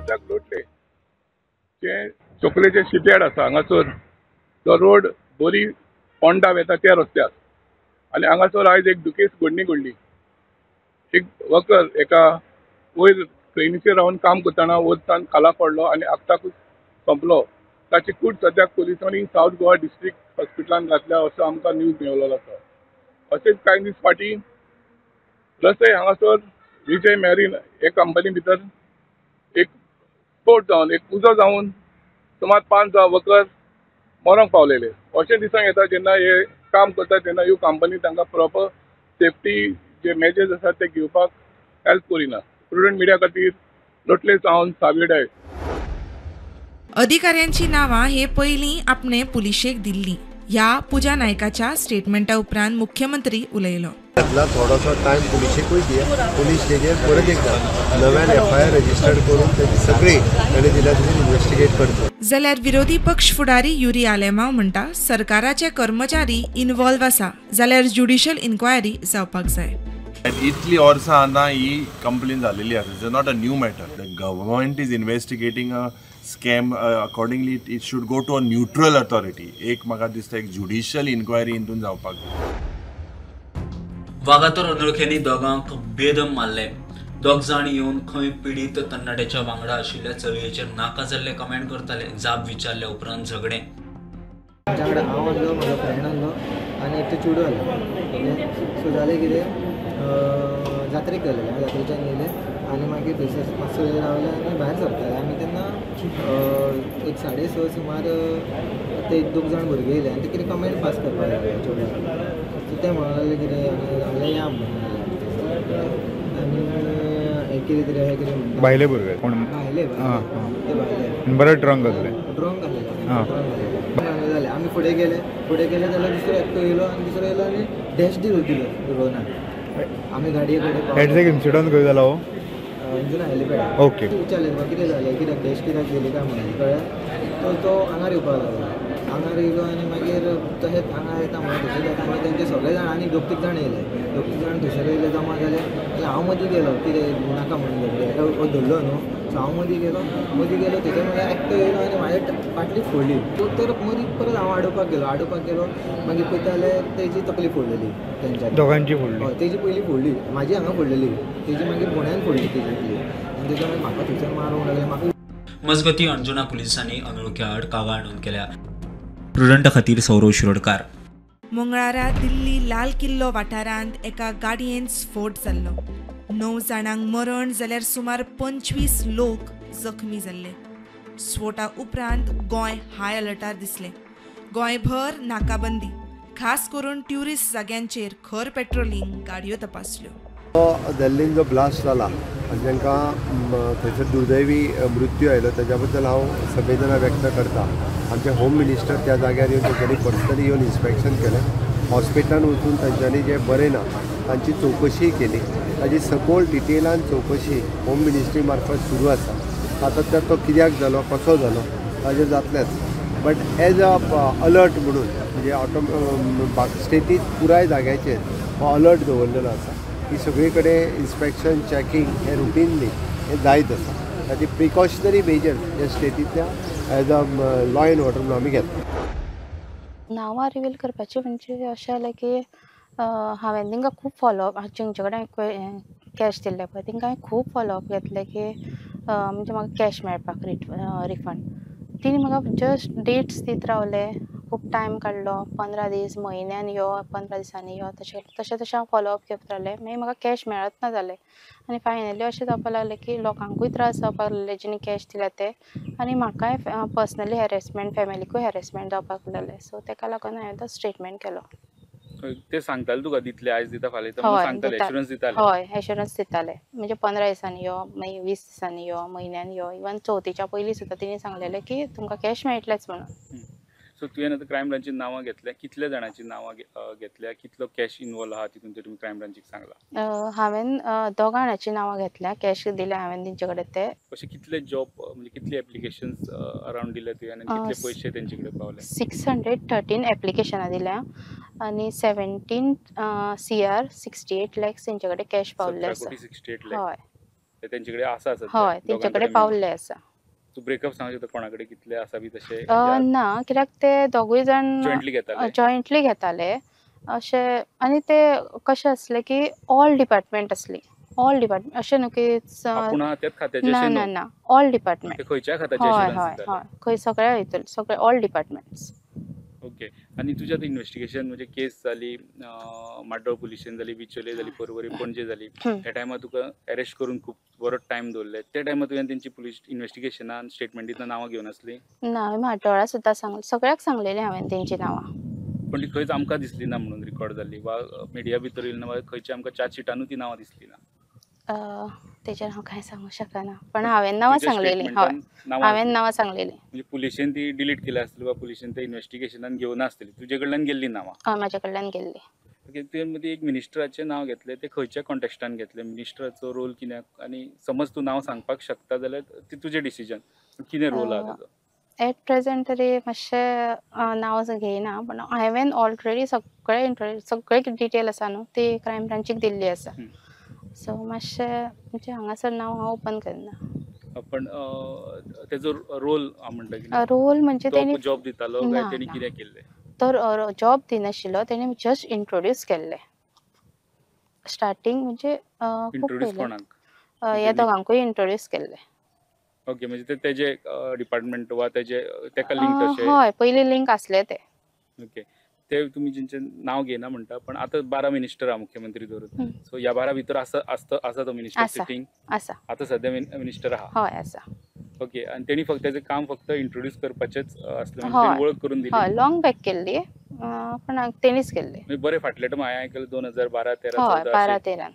सद्याक लोटले जे चोकलेचे शिपयार्ड आसा हांगासर तो रोड बोरी पोंडा वेता त्या रस्त्यार आनी हांगासर आयज एक दुखेस्त घडणी घडली. एक वर्कर एका वयर क्रेनीचेर रावन काम करतना वयरसान खाला पडलो आनी आगताकूच सोंपलो. ताची कूड सद्याक पुलिसांनी सावथ गोवा डिस्ट्रिक्ट हॉस्पिटलांत घातल्या असो आमकां न्यूज मेळिल्लो आसा. अशेंच कांय दीस फाटीं रस्ते हांगासर विजय मॅरीन हे कंपनी भितर एक स्फोट जावन एक उजो जावन सुमार 5 वर्कर मरोंक पावलेले. अशें दिसांक येता जेन्ना हे काम करता तेन्ना ह्यो कंपनी तांकां प्रॉपर सेफ्टी जे मेजर्स आसात ते घेवपाक हेल्प करिना. प्रुडंट मिडिया खातीर लोटले सावन साविडाय. अधिकाऱ्यांची नावां हे पयलीं आपणे पुलिशेक दिल्ली. ह्या पुजा नायकाच्या स्टेटमेंटा उपरांत मुख्यमंत्री उलयलो. थोडोसो टायम पुलिशेकूय दिया, पुलीस तेजेर परत एकदा नव्यान FIR रजिस्टर्ड करून तेजी सगळी ताणें दिल्या तशी इन्व्हेस्टिगेट करचो. जाल्यार विरोधी पक्ष फुडारी युरी आलेमांव म्हणटा सरकाराचे कर्मचारी इन्वॉल्व आसा जाल्यार ज्युडिशियल इन्क्वायरी जावपाक जाय. इतली वर्सां आतां ही कंप्लेन जालेली आसा. It's not a new matter. The government is investigating a scam. Accordingly it should go to a neutral authority. एक म्हाका दिसता एक ज्युडिशियल इन्क्वायरी हितून जावपाक जाय. वागातोर अनवळख्यांनी दोगांक बेदम मारले. दोग जाण येवन खंय पिडीत तरणाट्याच्या वांगडा आशिल्ल्या चलयेचेर नाका जाल्ले कमेंट करताले. जाप विचारल्या उपरांत झगडे. हांव आसलो म्हाजो फ्रेंड आसलो आनी एक चेडूं आसलो. सो जालें कितें जात्रेक गेलेले. जात्रेच्यान येयले आनी मागीर थंयसर मातसो वेळ रावले आनी भायर सरताले आमी तेन्ना एक 6:30 सुमार ते 1-2 जाण भुरगे येयले आनी ते कितें कमेंट पास करपाक लागले चेडवाक. सो ते म्हणूंक लागले कितें आनी या आनी हे कितें तरी अशें कितें म्हणटा भायले भुरगे कोण भायले ते भायले बरे ड्रंक जाल्ले जाले. आमी फुडें गेले जाल्यार दुसरो एकटो येयलो आनी दुसरो येयलो आनी डॅश दिलो रोनाक. आमी गाडये कडेन एग्जॅक्ट इन्सिडंट खंय जालो? अंजुना हेलिपॅड. ओके. विचारलें तुका कितें जालें कित्याक डॅश कित्याक गेली काय म्हणून कळ्ळें. तो हांगार येवपाक लागलो. हांगार येयलो आनी मागीर तशेंच हांगा येता म्हणून तशेंच येता म्हणून तेंचे सगळे जाण आनी 2-3 जाण येयले. 2-3 जाण थंयसर येयले जमा जाले. हांव मदीं गेलो कितें नाका म्हणून झगडे धरलो न्हू. सो हांव मदीं गेलो तेच्या म्हळ्यार एकटो येयलो आनी म्हाजी फाटली फोडली. तर मदीं परत हांव आडोवपाक गेलो मागीर पळयता जाल्यार तेजी तकली फोडलेली तेंच्या दोगांची फोडली. हय तेजी पयली फोडली. म्हाजी हांगा फोडलेली. तेजी मागीर फोंड्यान फोडली तेजी तकली आनी तेच्या मागीर म्हाका थंयसर मारूंक लागले. म्हाका मजगतीं अंजुना पुलिसांनी अनवळख्या आड कागाळ नोंद केल्या. प्रुडंट खातीर सौरव शिरोडकार. मंगळारा दिल्ली लाल किल्लो वाठारांत एका गाडयेंत स्फोट जाल्लो. 9 जाणांक मरण जाल्यार सुमार 25 लोक जखमी जाल्ले. स्फोटा उपरांत गोंय हाय अलर्टार दिसलें. गोंयभर नाकाबंदी. खास करून ट्युरिस्ट जाग्यांचेर खर पेट्रोलिंग गाडयो तपासल्यो. दिल्लीन जो ब्लास्ट जाला आनी तांकां थंयसर दुर्दैवी मृत्यू आयलो तेज्या बद्दल हांव संवेदना व्यक्त करता. आमचे होम मिनिस्टर त्या जाग्यार येवन तेंच्यांनी पर्सनली येवन इन्स्पेक्शन केलें. हॉस्पिटलान वचून तांच्यांनी जे बरें ना तांची चवकशी केली. ताजी सखोल डिटेलान चवकशी होम मिनिस्ट्री मार्फत सुरू आसा. आतां तो कित्याक जालो कसो जालो ताजेर जातलेंच. बट एज अ अलर्ट म्हणून म्हणजे स्टेटींत पुराय जाग्याचेर हो अलर्ट दवरलेलो आसा की सगळे कडेन इन्स्पेक्शन चॅकींग हे रुटीनली हे जायत आसा. ताची प्रिकॉशनरी मेजर्स जे स्टेटींतल्या as a law and order म्हणून आमी घेता. नांवां रिवील करपाचें म्हणजे अशें जालें की हांवें तांकां खूब फॉलोअप जेंचे कडेन कॅश दिल्ले पळय तांकां हांवें खूब फॉलोअप घेतले की म्हणजे म्हाका कॅश मेळपाक रिफंड. तिणी म्हाका जस्ट डेट्स दीत रावले. खूब टायम काडलो. 15 दीस म्हयन्यान यो 15 दिसांनी यो तशें हांव फॉलोअप घेत रावलें. मागीर म्हाका कॅश मेळच ना जालें आनी फायनली अशें जावपाक लागलें की लोकांकूय त्रास जावपाक लागले जेणी कॅश दिला ते आनी म्हाकाय पर्सनली हॅरेसमेंट फॅमिलीकूय हॅरेसमेंट जावपाक लागलें. सो ताका लागून हांवें तो स्टेटमेंट केलो. ते सांगताले तुका दितले आयज दिता फाल्यां सांगताले एश्युरन्स दिताले. हय एश्युरन्स दिताले म्हणजे 15 दिसांनी यो मागीर 20 दिसांनी यो म्हयन्यान यो इवन चवथीच्या पयलीं सुद्दां तिणी सांगलेलें की तुमकां कॅश मेळटलेच म्हणून. सो तुवें आतां क्रायम ब्रांचीन नांवां घेतल्या. कितल्या जाणांची नांवां घेतल्या? कितलो कॅश इनवॉल्व आहा तितून ते तुमी क्रायम ब्रांचीक सांगला? हांवें 2 जाणांची नांवां घेतल्या. कॅश दिले हांवें तेंचे कडेन ते. अशें कितले जॉब म्हणजे कितले एप्लिकेशन्स अरावंड दिले तुवें आनी कितले पयशे तेंचे कडेन पावले? 613 एप्लिकेशनां दिल्या आनी 17 CR 68 lakhs तेंचे कडेन कॅश पावल्ले आसा. 68 लाख. हय. ते तेंचे कडेन आसा सध्या हय तेंचे दोगां कडेन कडेन पावल्ले आसा. तूं ब्रेकअप सांगू शकता कोणा कडेन कितले आसा बी तशे ना कित्याक ते दोगूय जाण जॉयंटली घेताले जॉयंटली घेताले अशे आनी ते कशें आसलें की ऑल डिपार्टमेंट आसली ऑल डिपार्टमेंट अशें न्हू की आपूण आहा त्याच खात्याचे ना अशें ना न्हू ना ऑल डिपार्टमेंट ते खंयच्याय खात्याचे हय assurance हय दिताले. हय खंय सगळ्या हितून सगळे ऑल डिपार्टमेंट्स. ओके आनी तुजें आतां इन्व्हेस्टिगेशन म्हणजे केस जाली माड्डोळ पुलिशेन जाली बिचोले जाली पर्वरी पणजे जाली त्या टायमार तुका अरेस्ट करून खूब बरो टायम दवरले त्या टायमार तुवें तेंची पुलीस इन्व्हेस्टिगेशनान स्टेटमेंटींतल्यान नांवां घेवन आसली ना हांवें म्हाड्डोळा सुद्दां सांगलें सगळ्याक सांगलेलीं हांवें तेंची नांवां. पण ती खंयच आमकां दिसली ना म्हणून रिकॉर्ड जाल्ली वा मिडिया भितर येयली ना वा खंयच्या आमकां चार्जशिटानूय ती नांवां दिसली ना. तेजेर हांव कांय सांगूं शकना पण हांवें नांवां सांगलेलीं हय हांवें नांवां सांगलेलीं. म्हणजे पुलिशेन ती डिलीट केली आसतली वा पुलिशेन ते इन्व्हेस्टिगेशनान घेवना आसतली तुजे कडल्यान गेल्ली नांवां. हय म्हाजे कडल्यान गेल्ली. तुवें मदीं एक मिनिस्टराचें नांव घेतलें ते खंयच्या कॉन्टेक्स्टान घेतलें मिनिस्टराचो रोल कित्याक आनी समज तूं नांव सांगपाक शकता जाल्यार ती तुजें डिसिजन कितें रोल आहा ताजो. एट प्रेजेंट तरी मातशें नांव घेयना पण हांवें ऑलरेडी सगळे डिटेल आसा न्हू ती क्रायम ब्रांचीक दिल्ली आसा सो मातशें म्हणजे हांगासर नांव हांव ओपन करना. पण तेजो रोल हांव म्हणटा की रोल म्हणजे तेणी जॉब दितालो काय तेणी कितें केल्लें. तो जॉब दिनाशिल्लो तेणी जस्ट इंट्रोड्यूस केल्लें स्टार्टींग म्हणजे इंट्रोड्यूस कोणाक ह्या दोगांकूय इंट्रोड्यूस केल्लें. ओके म्हणजे ते तेजे डिपार्टमेंट वा तेजे तेका लिंक तशें हय पयलीं लिंक आसले ते. ओके ते तुमी जेंचें नांव घेयना म्हणटा पण आतां 12 मिनिस्टर आहा मुख्यमंत्री धरून सो ह्या 12 भितर आसा तो मिनिस्टर सिटींग आसा आतां सध्या मिनिस्टर आहा. हय आसा. ओके आनी तेणी फक्त तेजें काम फक्त इंट्रोड्यूस करपाचेंच आसलें म्हणजे वळख करून दिली. हय लॉंग बॅक केल्ली पण तेणीच केल्ली. म्हणजे बरे फाटले टायम हांवें आयकलें 2012-13 हय 12-13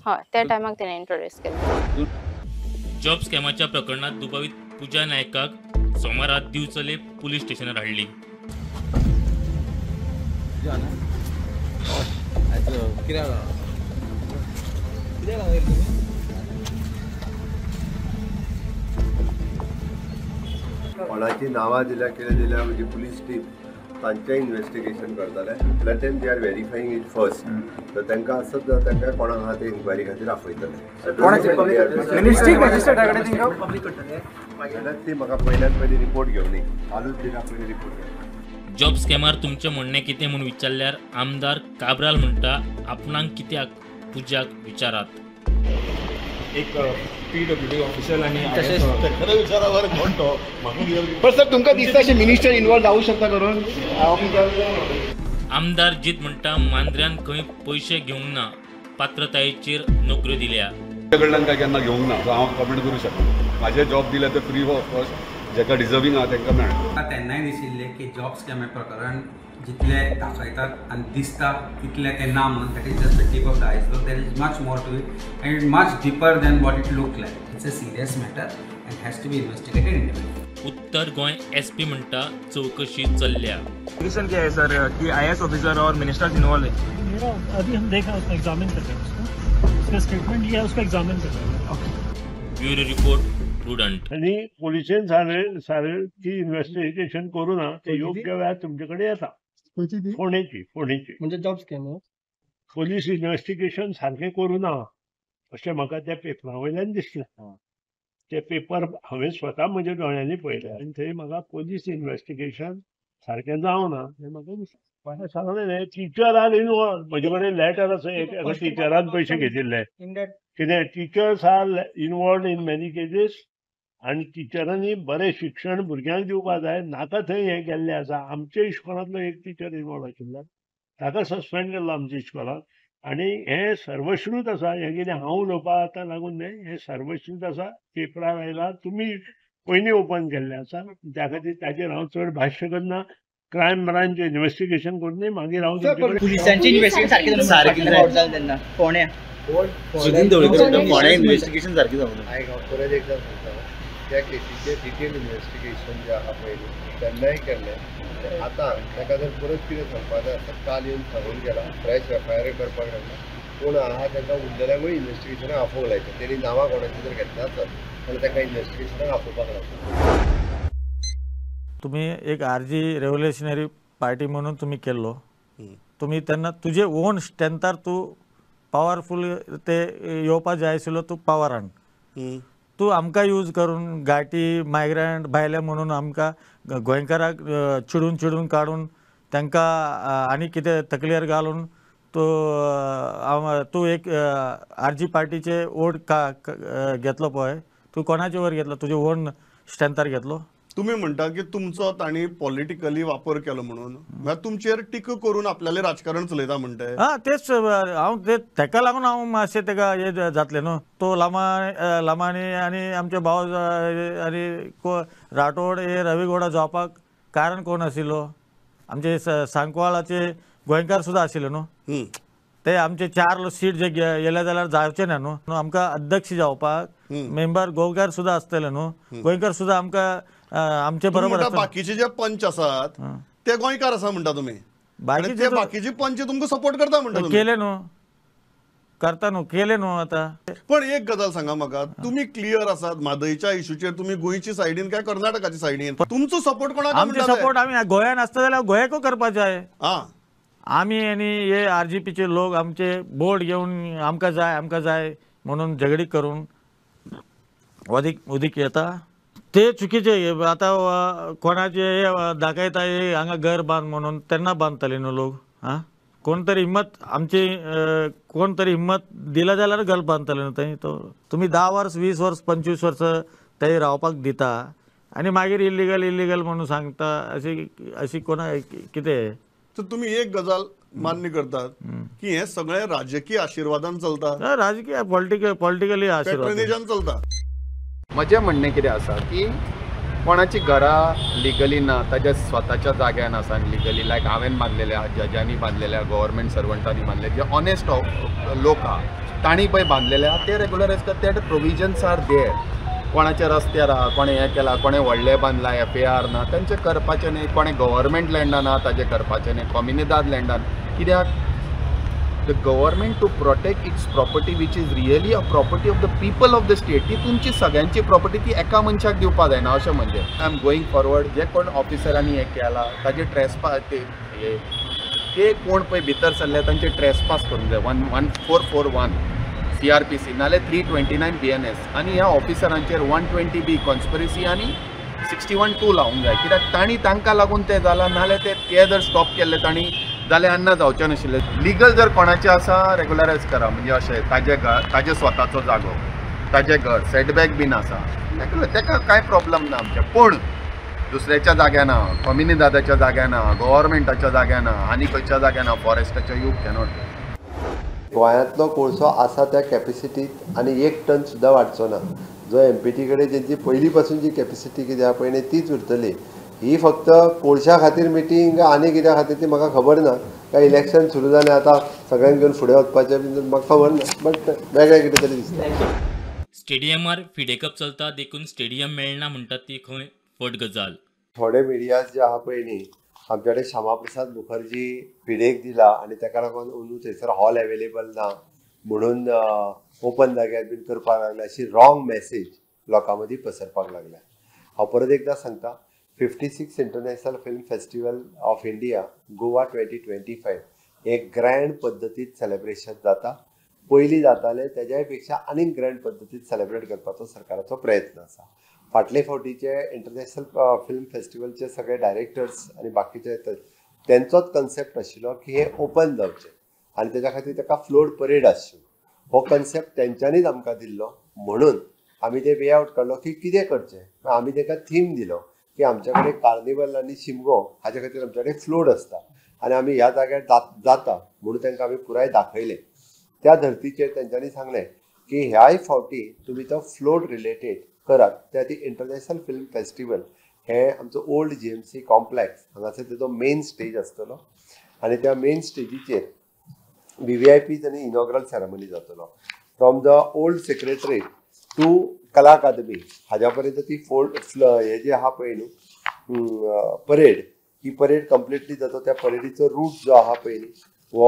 हय त्या टायमाक तेणें इंट्रोड्यूस केल्ली. जॉब स्कॅमाच्या प्रकरणात दुबावीत पूजा नायकाक सोमारात दिवचले पुलीस स्टेशनार हाडली. कोणाची नांवां दिल्या कितें दिल्या म्हणजे पुलीस टीम तांचें इन्व्हेस्टिगेशन करताले plus then they are verifying it first तर तांकां आसत जाल्यार तांकां कोणाक आहा ते इन्क्वायरी खातीर आपयतले. ती म्हाका पयल्यान पयली रिपोर्ट घेवन दी कालूच दिला पयली रिपोर्ट घेवन. जॉब स्कॅमार तुमचें म्हणणें कितें म्हूण विचारल्यार आमदार काब्राल म्हणटा आपणाक कित्याक पुजाक विचारात. एक PWD ऑफिशियल आणि पण सर तुमकां दिसता अशें मिनिस्टर इन्वॉल्व जावूं शकता करून आमदार जीत म्हणटा मांद्र्यान खंय पयशे घेवंक ना पात्रतायेचेर नोकऱ्यो दिल्या. तुमच्या कडल्यान काय केन्ना घेवंक ना सो हांव कमेंट करूं शकना. म्हाजे जॉब दिले ते फ्री ऑफ कॉस्ट जेका डिजर्विंग आहा तांकां मेळटा. तेन्नाय दिशिल्लें की जॉब स्कॅमा प्रकरण जितले दाखयतात आनी दिसता तितले ते ना म्हणून that is just the tip of the iceberg. There is much more to it and much deeper than what it look like. It's a serious matter and has to be investigated independently. उत्तर गोंय SP म्हणटा चौकशी चल्ल्या. Condition क्या है sir कि IAS officer और ministers involve है? मेरा अभी हम देख रहे हैं उसका एग्जामिन कर रहे हैं उसका स्टेटमेंट लिया है उसका एग्जामिन कर रहे हैं. Bureau report prudent. आणि पोलिसेन सारे की इन्व्हेस्टिगेशन करू ना ते योग्य वेळार तुमच्याकडे येता. फोंडेची म्हणजे जॉब स्कॅम पोलीस इन्व्हेस्टिगेशन सारकें करू ना अशें म्हाका त्या पेपरा वयल्यान दिसलें. ते पेपर हांवें स्वता म्हज्या दोळ्यांनी पळयले आनी थंय म्हाका पोलीस इन्व्हेस्टिगेशन सारकें जावना हें म्हाका दिसलें. सांगलें टिचर आर इनवॉल्व म्हजे कडेन लेटर आसा एका टिचरान पयशे घेतिल्ले कितें teachers are involved in many cases आनी टिचरांनी बरें शिक्षण भुरग्यांक दिवपाक जाय नाका थंय हें केल्लें आसा. आमच्या इश्कोलांतलो एक टिचर इनवॉल्व आशिल्लो ताका सस्पेंड केल्लो आमच्या इश्कोलाक आनी हें सर्वश्रूत आसा. हें कितें हांव उलोवपाक आतां लागून न्हय हें सर्वश्रूत आसा. पेपरार आयला तुमी पयलीं ओपन केल्लें आसा त्या खातीर ताचेर हांव चड भाश्य करना. क्रायम ब्रांच इन्व्हेस्टिगेशन करून न्हय मागीर हांव पुलिसांची इन्व्हेस्टिगेशन सारकी जावं तेन्ना फोंड्या सुदीन दवळकर फोंड्या इन्व्हेस्टिगेशन सारकी जावं ना. हांव परत एकदां सांगता त्या केसीचें डिटेल इन्व्हेस्टिगेशन जें आहा पळय तेन्नाय केल्लें आतां ताका जर परत कितें सांगपाक जाय आतां काल येवन सांगून गेला फ्रेश FIR करपाक लागला कोण आहा तांकां उरलेल्यांकूय इन्व्हेस्टिगेशनाक आपोवंक लायता. तेणी नांवां कोणाची जर घेतल्या आसत जाल्यार ताका इन्व्हेस्टिगेशनाक आपोवपाक लागता. तुम्ही एक RG रेव्होल्युशनरी पार्टी म्हणून तुम्ही केल्लो तुम्ही तेन्ना तुजे ओन स्ट्रेंथार तूं पावरफूल ते येवपाक जाय आशिल्लो तूं पावरान तूं आमकां यूज करून घाटी मायग्रंट भायले म्हणून आमकां गोंयकाराक चिडून काडून तांकां आनी कितें तकलेर घालून तूं एक आरजी पार्टीचे वोट घेतलो पळय, तूं कोणाचे वयर घेतलो? तुजे ओन स्ट्रेंथार घेतलो? तुम्ही म्हणटा की तुमचो तांणी पॉलिटिकली वापर केलो म्हणून, म्हळ्यार तुमचेर टिका करून आपल्याले राजकारण चलयता म्हणटाय. तेच हांव तेका लागून हांव मातशें तेका हे जातलें न्हू. तो लामाणी आनी आमचे भाव आनी राठोड हे रविगौडा जावपाक कारण कोण आशिल्लो? आमचे सांकवाळाचे गोंयकार सुद्दां आशिल्ले न्हू. ते आमचे 4 सीट जे येले जाल्यार जावचे ना न्हू. आमकां अध्यक्ष जावपाक मेंबर गोंयकार सुद्दां आसतले न्हू. गोंयकार सुद्दां आमकां आमचे बरोबर बाकीचे जे पंच आसात ते गोंयकार आसा म्हणटा तुमी. बाकीचे पंच तुमकां सपोर्ट करता म्हणटा. केले न्हू, करता न्हू, केले न्हू. आतां पण एक गजाल सांगा म्हाका, तुमी क्लियर आसात म्हादयच्या इशूचेर? तुमी गोंयची सायडीन काय कर्नाटकाची सायडीन? तुमचो सपोर्ट कोणाक? आमचो सपोर्ट आमी गोंयान आसता जाल्यार गोंयाकूय करपाक जाय. आमी आनी हे आरजीपीचे लोक आमचे बोर्ड घेवन आमकां जाय म्हणून झगडी करून उदीक येता, ते चुकीचे. आतां कोणाचे दाखयता हे हांगा घर बांद म्हणून, तेन्ना बांदतले न्हू लोक. कोण तरी हिम्मत दिला जाल्यार घर बांदतले न्हू. थंय तुमी 10 वर्स 20 वर्स 25 वर्स थंय रावपाक दिता आनी मागीर इल्लिगल म्हणून सांगता, अशी कोणा कितें? तर तुम्ही एक गजाल मान्य करतात की हे सगळे राजकीय आशिर्वादान चलता? राजकीय पॉलिटिकली आशिर्वादान चलता. म्हजें म्हणणें कितें आसा की कोणाची घरां लिगली ना, ताज्या स्वताच्या जाग्यान आसा लिगली. लायक हांवें बांदलेले आहा, जजांनी बांदलेले आहा, गव्हर्मेंट सर्वंटांनी बांदले, जे ऑनेस्ट लोक आहा तांणी पळय बांदलेले आहा, ते रेगुलरायज करता. ते प्रोविजन्स आर देर. कोणाच्या रस्त्यार आहा, कोणें हें केलां, कोणें व्हडलें बांदलां, FAR ना, तांचें करपाचें न्ही. कोणें गव्हर्मेंट लँडान आहा ताचें करपाचें न्ही, कॉम्युनिदाद लँडान. कित्याक the government to protect its property which is really a property of the people of the state, ती तुमची सगळ्यांची प्रॉपर्टी, ती एका मनशाक दिवपाक जायना. अशें म्हणजे आय एम गोईंग फॉरवर्ड. जे कोण ऑफिसरांनी हें केलां ताजे ट्रेसपास ते कोण पळय भितर सरले तांचे ट्रेसपास करूंक जाय. 1441 CRPC नाल्यार 329 BNS आनी ह्या ऑफिसरांचेर 120B कॉन्स्पिरसी आनी 61(2) लावंक जाय. कित्याक तांकां लागून तें जालां. नाल्यार ते जर स्टॉप केल्ले तांणी जाल्यार अन्ना जावचें नाशिल्लें. लिगल जर कोणाचें आसा रेगुलरायज करा. म्हणजे अशें ताजे स्वताचो जागो, ताजें घर, सेटबॅक बीन आसा, ताका कांय प्रॉब्लम ना आमचें. पूण दुसऱ्याच्या जाग्यान आहा, कॉम्युनिदादाच्या जाग्यान आहा, गव्हर्मेंटाच्या जाग्यान आहा, आनी खंयच्या जाग्यान आहा, फॉरेस्टाच्या यूज कॅनॉट. गोंयांतलो कोळसो आसा त्या कॅपेसिटीत आनी 1 टन सुद्दां वाडचो ना. जो MPT कडेन जेंची पयलीं पासून जी कॅपेसिटी कितें आहा पळय तीच उरतली. ही फक्त कोळशा खातीर मिटींग आनी कित्या खातीर ती म्हाका खबर ना. काय इलेक्शन सुरू जालें आतां सगळ्यांक घेवन फुडें वचपाचें बीन म्हाका खबर ना. बट वेगळें कितें तरी दिसता. स्टेडियमार फिडे कप चलता देखून स्टेडियम मेळना म्हणटात ती खंय फट गजाल. थोडे मिडियाज जे आहा पळय न्ही, आमचे कडेन श्यामाप्रसाद मुखर्जी फिडेक दिला आनी ताका लागून अंदू थंयसर हॉल अवेलेबल ना म्हणून ओपन जाग्यार बीन करपाक लागले, अशी रॉंग मॅसेज लोकां मदीं पसरपाक लागल्या. हांव परत एकदां सांगता, 56 international film festival of India Goa 2025 एक ग्रँड पद्दतीत सेलेब्रेशन जाता. पयलीं जातालें तेज्याय पेक्षा आनीक ग्रँड पद्दतीत सेलेब्रेट करपाचो सरकाराचो प्रयत्न आसा. फाटले फावटीचे इंटरनॅशनल फिल्म फेस्टिवलचे सगळे डायरेक्टर्स आनी बाकीचे तेंचोच कन्सेप्ट आशिल्लो की हे ओपन जावचें आनी तेज्या खातीर ताका फ्लोट परेड आसच्यो. हो कन्सेप्ट तेंच्यांनीच आमकां दिल्लो म्हणून आमी ते वे आवट काडलो की कितें करचें. आमी ताका थीम दिलो की आमचे कडेन कार्निवल आनी शिमगो हाचे खातीर आमचे कडेन फ्लोट आसता आनी आमी ह्या जाग्यार जाता म्हणून तांकां आमी पुराय दाखयलें. त्या धर्तीचेर तेंच्यांनी सांगलें की ह्याय फावटी तुमी तो फ्लोट रिलेटेड करात. त्या ती इंटरनॅशनल फिल्म फेस्टिवल हे आमचो ओल्ड GMC कॉम्प्लेक्स हांगासर तेजो मेन स्टेज आसतलो आनी त्या मेन स्टेजीचेर VVIPs आनी इनॉग्रल सेरेमनी जातलो. From the old secretariat to Kala Academy हाज्या पर्यंत ती हे जे आहा पळय न्हू परेड, ही परेड कंप्लिटली जाता. त्या परेडीचो रूट जो आहा पळय न्ही हो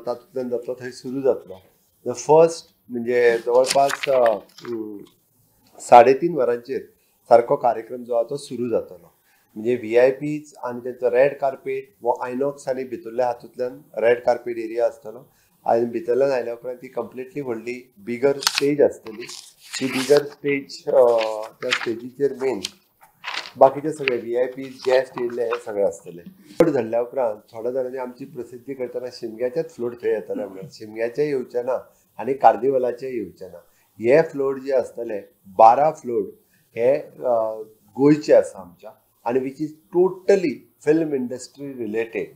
तातूंतल्यान जातलो, थंय सुरू जातलो. द फर्स्ट म्हणजे जवळपास 3.5 वरांचेर सारको कार्यक्रम जो आहा तो सुरू जातलो. म्हणजे VIPs आनी तेंचो रेड कार्पेट वो आयनॉक्स आनी भितरल्या हातूंतल्यान रेड कार्पेट एरिया आसतलो आनी भितरल्यान आयल्या उपरांत ती कंप्लिटली व्हडली बिगर स्टेज आसतली. ती बिगर स्टेज त्या स्टेजीचेर मेन बाकीचे सगळे VIPs गॅस्ट येयल्ले हे सगळे आसतले. फ्लोट धरल्या उपरांत थोड्या जाणांनी आमची प्रसिद्धी करतना शिमग्याचेच फ्लोट थंय येतले म्हणून शिमग्याचे येवचे ना आनी कार्निवलाचे येवचे ना. हे फ्लोट जे आसतले 12 फ्लोट हे गोंयचे आसा आमच्या आनी which is totally film industry related.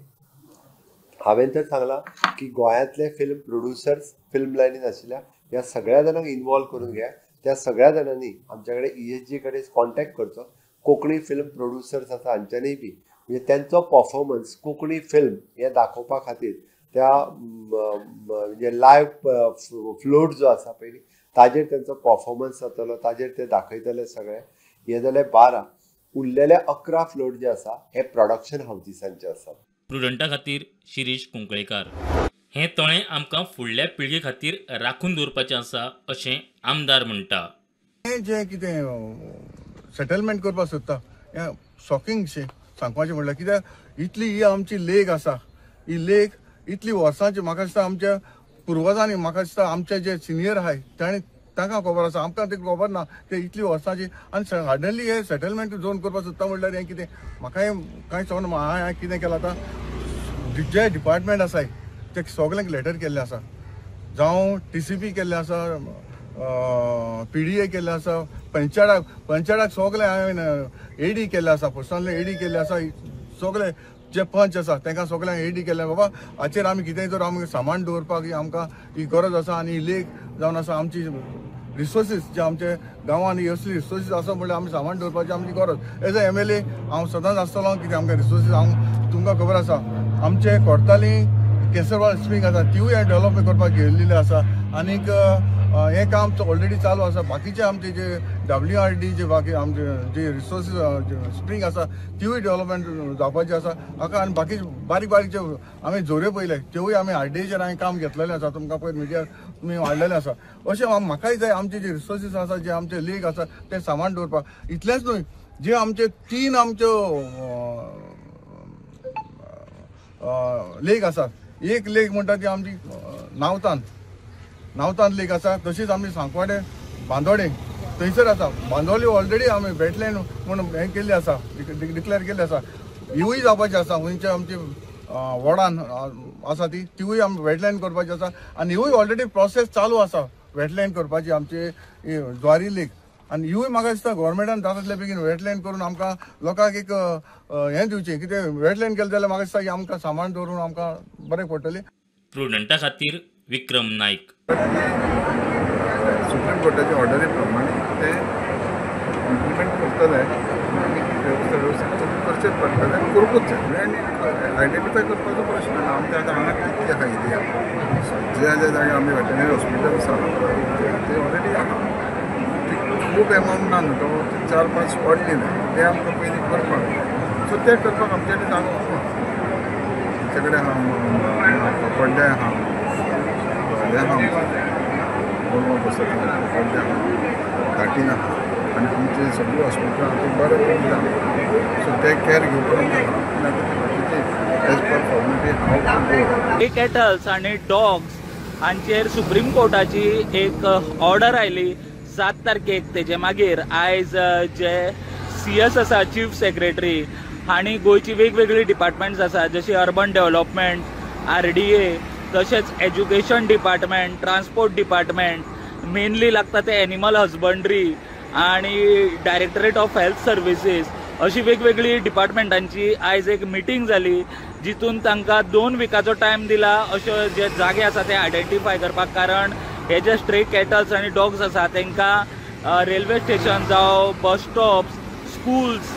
हांवें तर सांगलां की गोंयांतले फिल्म प्रोड्युसर्स फिल्म लायनीन आशिल्ल्या ह्या सगळ्या जाणांक इन्वॉल्व करून घ्या. त्या सगळ्या जाणांनी आमच्या कडेन ESG कडेन कॉन्टॅक्ट करचो. कोंकणी फिल्म प्रोड्युसर्स आसा हांच्यांनी बी म्हणजे त्यांचो परफॉर्मन्स कोंकणी फिल्म हे दाखोवपा खातीर त्या म्हणजे लायव्ह फ्लोट जो आसा पयलीं ताजेर तेंचो परफॉर्मन्स जातलो, ताजेर ते दाखयतले सगळे. हे जाले 12. उरलेले 11 फ्लोट जे आसा हे प्रोडक्शन हाऊसिसांचे आसात. प्रुडंटा खातीर शिरीश कुंकळेकार. हे तळें आमकां फुडल्या पिळगे खातीर राखून दवरपाचें आसा अशें आमदार म्हणटा. हें जें कितें सेटलमेंट करपाक सोदता हें शॉकिंग शें सांगपाचें म्हणल्यार कित्याक इतली ही आमची लेक आसा. ही लेक इतली वर्सांची म्हाका दिसता आमच्या पुर्वजांनी म्हाका दिसता आमचे जे सिनियर आहाय तांकां खबर आसा. आमकां ते खबर ना ते इतली वर्सांची आनी सडनली हे सेटलमेंट जोन करपाक सोदता म्हणल्यार हें कितें म्हाका हें कांय समज हांवें कितें केलां आतां जे डिपार्टमेंट आसाय ते सगळ्यांक लेटर केल्ले आसा. जावं TCP केल्ले आसा, PDA केल्ले आसा, पंचायताक सगळे हांवें AD केल्ले आसा, पर्सनल AD केल्ले आसा. सगळे जे पंच आसा तांकां सगळ्यांक AD केल्ले बाबा हाचेर आमी कितेंय जर आमकां सामान दवरपाक आमकां ही गरज आसा आनी ही लेक जावन आसा आमची रिसोर्सीस जे आमचे गांवांनी असली रिसोर्सीस आसा म्हणल्यार आमी सामान दवरपाची आमची गरज. एज अ MLA हांव सदांच आसतलो कितें आमकां रिसोर्सीस हांव तुमकां खबर आसा आमचे कोर्ताली केसरवाल स्प्रिंग आसा तिवूय हांवें डेव्हलपमेंट करपाक गेल्लेले आसा. आनीक हें काम ऑलरेडी चालू आसा. बाकीचे आमचे जे WRD जे बाकी आमचे जे रिसोर्सीस स्प्रिंग आसा तिवूय डेव्हलपमेंट जावपाची आसा. हाका आनी बाकी बारीक बारीक जे आमी जोऱ्यो पयले तेवूय आमी RDAचेर हांवें काम घेतलेलें आसा. तुमकां पयर मिडिया तुमी वाडलेलें आसा. अशें म्हाकाय जाय आमचे जे रिसोर्सीस आसा जे आमचे लेक आसा ते सामान दवरपाक. इतलेंच न्हय जे आमचे 3 आमच्यो लेक आसात. एक लेक म्हणटा ती आमची नावतान लेक आसा. तशीच आमी सांकवाडे बांदोडे थंयसर आसा. बांदोली ऑलरेडी आमी वेटलँड म्हणून हें केल्ली आसा डिक्लेअर केल्ली आसा. हिवूय जावपाची आसा. खंयचे आमची वडान आसा तिवूय आमी वेटलँड करपाची आसा. आनी हिवूय ऑलरेडी प्रोसेस चालू आसा वेटलँड करपाची आमचे ज्वारी लेक. आनी हिवूय म्हाका दिसता गोवोरमेंटान जाता बेगीन वेटलँड करून आमकां लोकांक एक हें दिवचें. कितें वेटलँड केलें जाल्यार म्हाका दिसता की आमकां सामान दवरून आमकां बरें पडटलें. प्रुडंटा खातीर विक्रम नायक. सुप्रीम कोर्टाच्या ऑर्डरी प्रमाणे ते इम्प्लिमेंट करतले आनी वेवस्थीत करचेच पडटलें आनी करूंकूच जाय. आनी आयडेंटिफाय करपाचो प्रश्न ना. आमच्या आतां हांगा कितले आसा एरिया ज्या जाग्यार आमी वेटनरी हॉस्पिटल आसा ते ऑलरेडी आहा. खूब एमावंट ना न्हू तो 4-5 वाडलेले ते आमकां पयलीं करपाक. सो ते करपाक आमचे कडेन जागो खूब आमचे कडेन आहा पड्डे आहा हे आहा गोरवां बसत पड्डे आहा घाटीन आहा आनी आमचे सगळे हॉस्पिटल आहा ते बरे पडले जाता. सो ते कॅर घेवपाक आमकां as per formality have to go. Cattles आनी डॉग्स हांचेर सुप्रीम कोर्टाची एक ऑर्डर आयली 7 तारखेक. तेजे मागीर आयज जे CS आसा चीफ सेक्रेटरी हांणी गोंयची वेगवेगळी डिपार्टमेंट्स आसा जशी अर्बन डेव्हलपमेंट, RDA, तशेंच education department, transport department, mainly लागता ते एनिमल हजबंड्री आनी डायरेक्टरेट ऑफ हेल्थ सर्विसीस अशी वेगवेगळी डिपार्टमेंटांची आयज एक मिटींग जाली जितून तांकां 2 विकाचो टायम दिला अशे जे जागे आसा ते आयडेंटिफाय करपाक. कारण हे जे स्ट्रे कॅटल्स आनी डॉग्स आसा तांकां रेल्वे स्टेशन जावं बस स्टॉप्स, स्कूल्स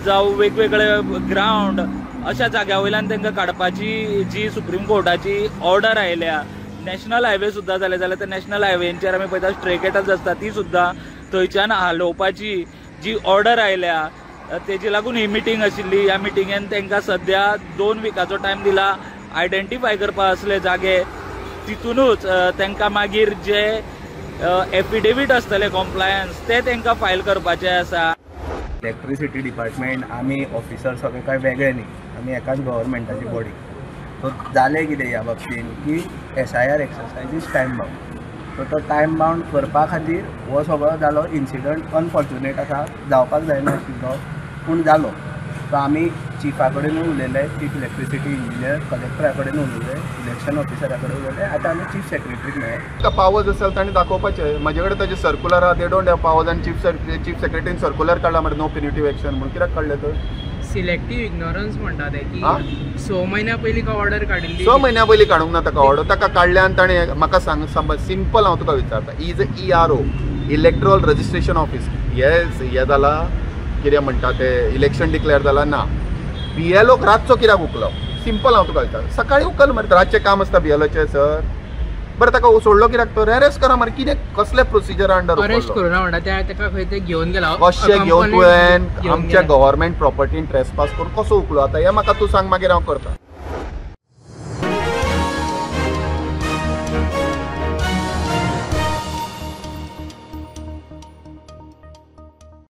जावं वेगवेगळे ग्रावंड अशा जाग्या वयल्यान तांकां काडपाची जी सुप्रीम कोर्टाची ऑर्डर आयल्या. नॅशनल हायवे सुद्दां जाले जाल्यार त्या नॅशनल हायवेंचेर आमी पळयता स्ट्रे कॅटल्स आसता ती सुद्दां थंयच्यान हालोवपाची जी ऑर्डर आयल्या तेजी लागून ही मिटींग आशिल्ली. ह्या मिटींगेन तांकां सद्या 2 विकाचो टायम दिला आयडेंटिफाय करपा असले जागे. तितूनच तांकां मागीर जे एफिडेवीट आसतले कॉम्प्लायन्स ते तांकां फायल करपाचे आसा. इलेक्ट्रिसिटी डिपार्टमेंट आमी ऑफिसर सगळे काय वेगळे न्ही. आमी एकाच गव्हर्मेंटाची बॉडी सो जालें कितें ह्या बाबतीन की SIR exercise is time bound. So तो टायम बाउंड करपा खातीर हो सगळो जालो इन्सिडंट अनफॉर्च्युनेट आसा, जावपाक जायना आशिल्लो पूण जालो. सो आमी चिफा कडेनूय उलयले, चीफ इलेक्ट्रिसिटी इंजिनियर, कलेक्टरा कडेन उलयले, इलेक्शन ऑफिसरा कडेन उलयले, आतां आमी चीफ सेक्रेटरीक मेळ्ळे. पावर्स आसा ताणें दाखोवपाचें. म्हजे कडेन ताजे सर्कुलर आहा, दे डोंट हॅव पावर्स आनी चीफ सेक्रेटरीन सर्कुलर काडला मरे नो पेन्युटिव्ह एक्शन म्हणून. कित्याक काडलें तर सिलेक्टिव्ह इग्नोरन्स म्हणटा ते की 6 म्हयन्या पयलीं का ऑर्डर काडिल्ली, 6 म्हयन्या पयलीं काडूंक ना ताका ऑर्डर. ताका काडल्यान ताणें म्हाका सांग सिंपल हांव तुका विचारता, is ERO electoral registration office हे जाला कितें म्हणटा ते इलेक्शन डिक्लेअर जाला ना. BLO रातचो कित्याक उकलो? सिंपल हांव तुका विचारता. सकाळीं उकल मरे, रातचें काम आसता BLOचें सर. बरं ताका सोडलो कित्याक तर? अरेस्ट करा मरे. कितें कसले प्रोसिजर अंडर अरेस्ट करूं ना म्हणटा ताका खंय ते घेवन गेला. कशें घेवन तुवें आमच्या गव्हर्मेंट प्रॉपर्टीन ट्रेसपास करून कसो उकलो? आतां हें म्हाका तूं सांग, मागीर हांव करता.